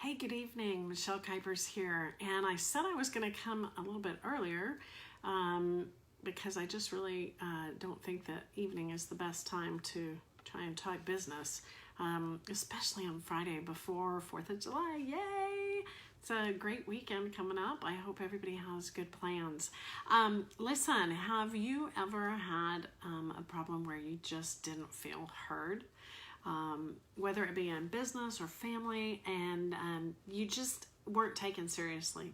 Hey, good evening. Michelle Kuipers here. And I said I was going to come a little bit earlier because I just really don't think that evening is the best time to try and talk business, especially on Friday before 4th of July. Yay! It's a great weekend coming up. I hope everybody has good plans. Listen, have you ever had a problem where you just didn't feel heard? Whether it be in business or family, and you just weren't taken seriously.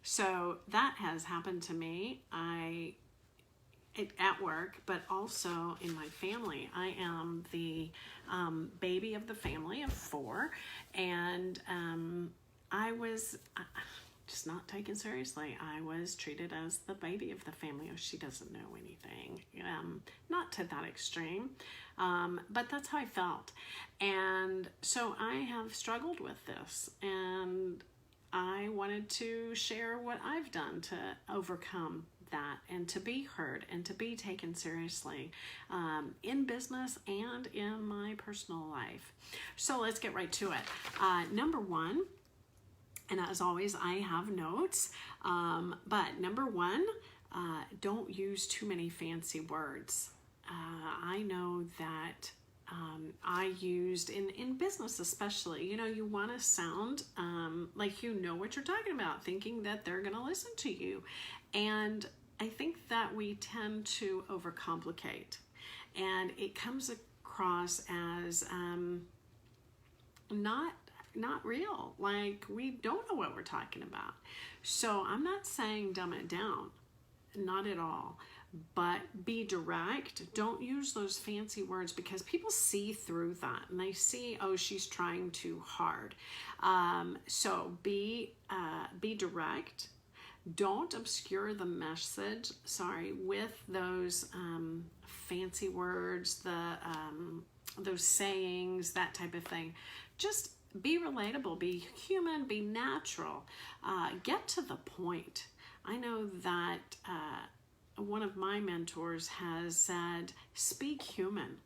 So that has happened to me at work, but also in my family. I am the baby of the family of 4, and I was just not taken seriously. I was treated as the baby of the family. Oh, she doesn't know anything. Not to that extreme, but that's how I felt. And so I have struggled with this, and I wanted to share what I've done to overcome that and to be heard and to be taken seriously in business and in my personal life. So let's get right to it. Number 1, and as always, I have notes, but number 1, don't use too many fancy words. I know that I used in business especially, you want to sound like you know what you're talking about, thinking that they're going to listen to you. And I think that we tend to overcomplicate, and it comes across as not real, like we don't know what we're talking about. So I'm not saying dumb it down, not at all, but be direct. Don't use those fancy words, because people see through that and they see, oh, she's trying too hard. So be direct. Don't obscure the message, with those fancy words, those sayings, that type of thing. Just be relatable, be human, be natural, get to the point. I know that one of my mentors has said, speak human.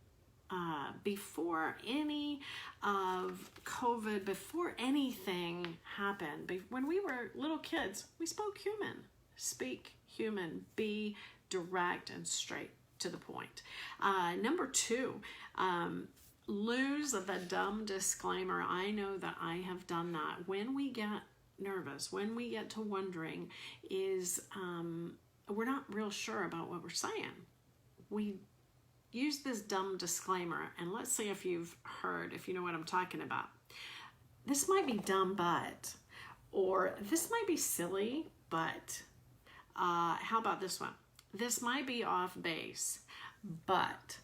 Before any of COVID, before anything happened, when we were little kids, we spoke human. Speak human, be direct and straight to the point. Number 2, lose the dumb disclaimer. I know that I have done that. When we get nervous, when we get to wondering, we're not real sure about what we're saying. We use this dumb disclaimer, and let's see if you know what I'm talking about. This might be dumb, but, or this might be silly, but, how about this one? This might be off base, but.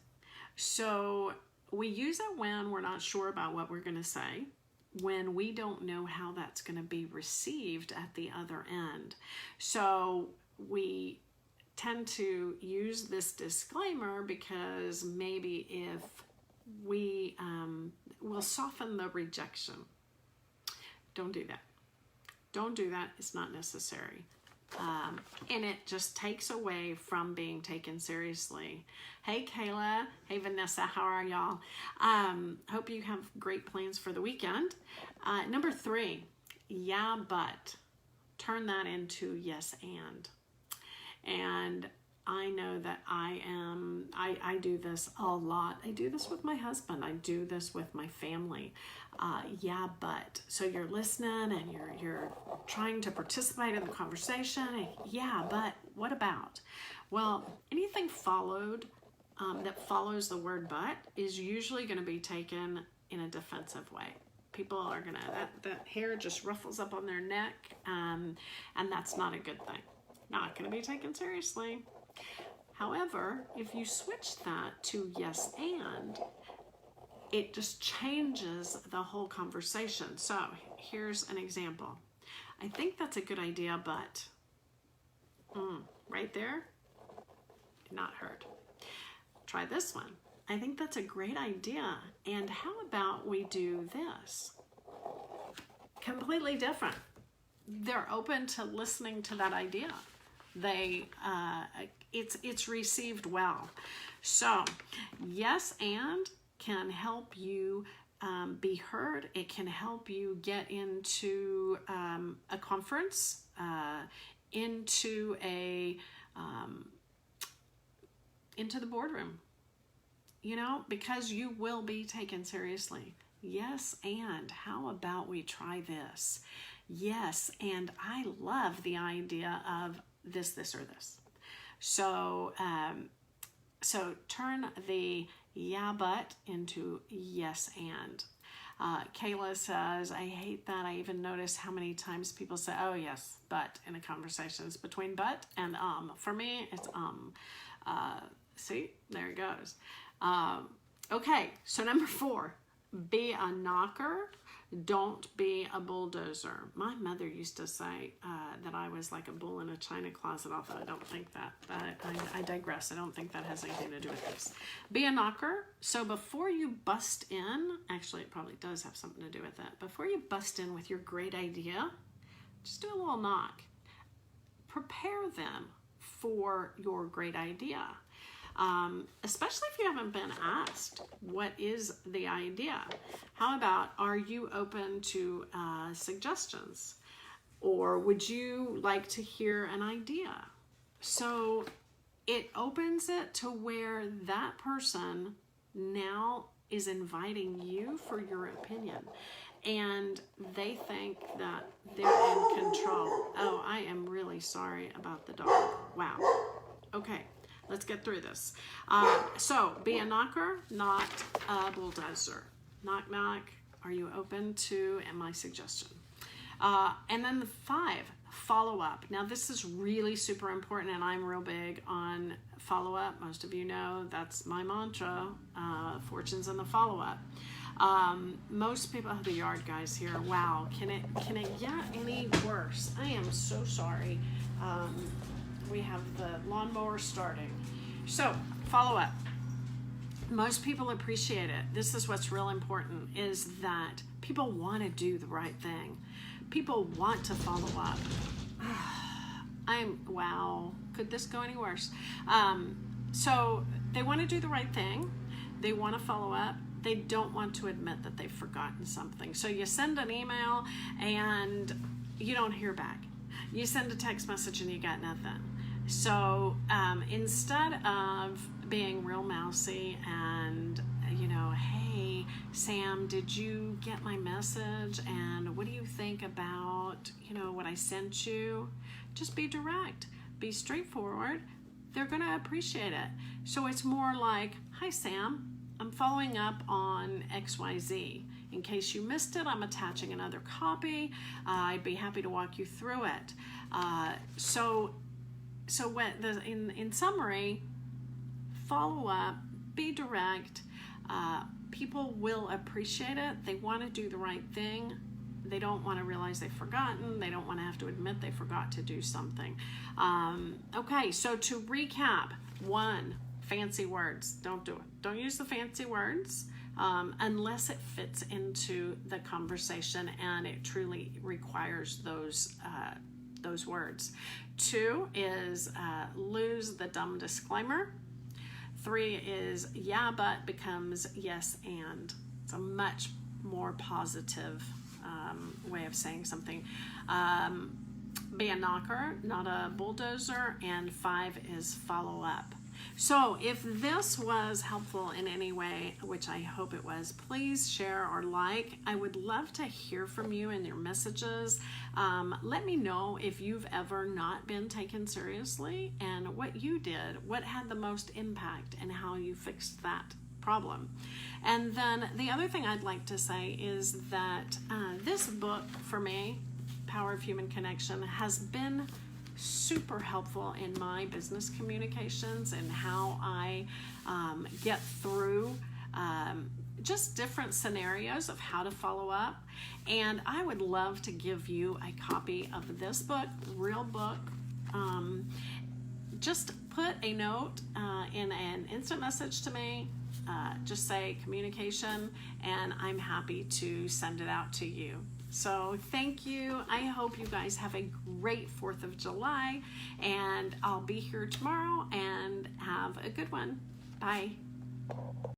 So we use it when we're not sure about what we're going to say, when we don't know how that's going to be received at the other end. So we tend to use this disclaimer because maybe if we will soften the rejection. Don't do that. Don't do that. It's not necessary. And it just takes away from being taken seriously. Hey, Kayla. Hey, Vanessa. How are y'all? Hope you have great plans for the weekend. Number 3, yeah, but. Turn that into yes, and. And I know that I do this a lot. I do this with my husband. I do this with my family. Yeah, but. So you're listening and you're trying to participate in the conversation. And, yeah, but what about? Well, anything that follows the word but is usually going to be taken in a defensive way. People are going to, that hair just ruffles up on their neck, and that's not a good thing. Not going to be taken seriously. However, if you switch that to yes and, it just changes the whole conversation. So here's an example. I think that's a good idea, but right there, not heard. Try this one. I think that's a great idea. And how about we do this? Completely different. They're open to listening to that idea. It's received well. So yes and can help you be heard. It can help you get into a conference, into the boardroom, because you will be taken seriously. Yes, and how about we try this? Yes, and I love the idea of this, or this. So, so turn the yeah, but into yes, and. Kayla says, I hate that. I even notice how many times people say, oh, yes, but in a conversation. It's between but and For me, it's see, there it goes. Okay, so number 4, be a knocker. Don't be a bulldozer. My mother used to say that I was like a bull in a china closet, although I don't think that. I digress. I don't think that has anything to do with this. Be a knocker. So before you bust in, actually it probably does have something to do with that. Before you bust in with your great idea, just do a little knock. Prepare them for your great idea. Especially if you haven't been asked, what is the idea? How about, are you open to suggestions? Or would you like to hear an idea? So it opens it to where that person now is inviting you for your opinion. And they think that they're in control. Oh, I am really sorry about the dog. Wow. Okay. Let's get through this. So, be a knocker, not a bulldozer. Knock, knock. Are you open to my suggestion? And then the 5, follow up. Now, this is really super important, and I'm real big on follow up. Most of you know that's my mantra. Fortune's in the follow up. Most people have the yard guys here. Wow, can it get any worse? I am so sorry. We have the lawnmower starting. So, follow up. Most people appreciate it. This is what's real important, is that people want to do the right thing. People want to follow up. Wow, could this go any worse? So, they want to do the right thing. They want to follow up. They don't want to admit that they've forgotten something. So, you send an email and you don't hear back. You send a text message and you got nothing. So instead of being real mousy and, hey, Sam, did you get my message? And what do you think about, what I sent you? Just be direct, be straightforward. They're going to appreciate it. So it's more like, hi, Sam, I'm following up on XYZ. In case you missed it, I'm attaching another copy. I'd be happy to walk you through it. So what in summary, follow up, be direct. People will appreciate it. They want to do the right thing. They don't want to realize they've forgotten. They don't want to have to admit they forgot to do something. Okay, so to recap, 1, fancy words. Don't do it. Don't use the fancy words unless it fits into the conversation and it truly requires those words. 2 is lose the dumb disclaimer. 3 is yeah, but becomes yes, and. It's a much more positive way of saying something. Be a knocker, not a bulldozer. And 5 is follow up. So if this was helpful in any way, which I hope it was, please share or like. I would love to hear from you in your messages. Let me know if you've ever not been taken seriously and what you did, what had the most impact, and how you fixed that problem. And then the other thing I'd like to say is that this book for me, Power of Human Connection, has been super helpful in my business communications and how I get through just different scenarios of how to follow up. And I would love to give you a copy of this book, real book. Just put a note in an instant message to me. Just say communication, and I'm happy to send it out to you. So thank you. I hope you guys have a great 4th of July, and I'll be here tomorrow, and have a good one. Bye.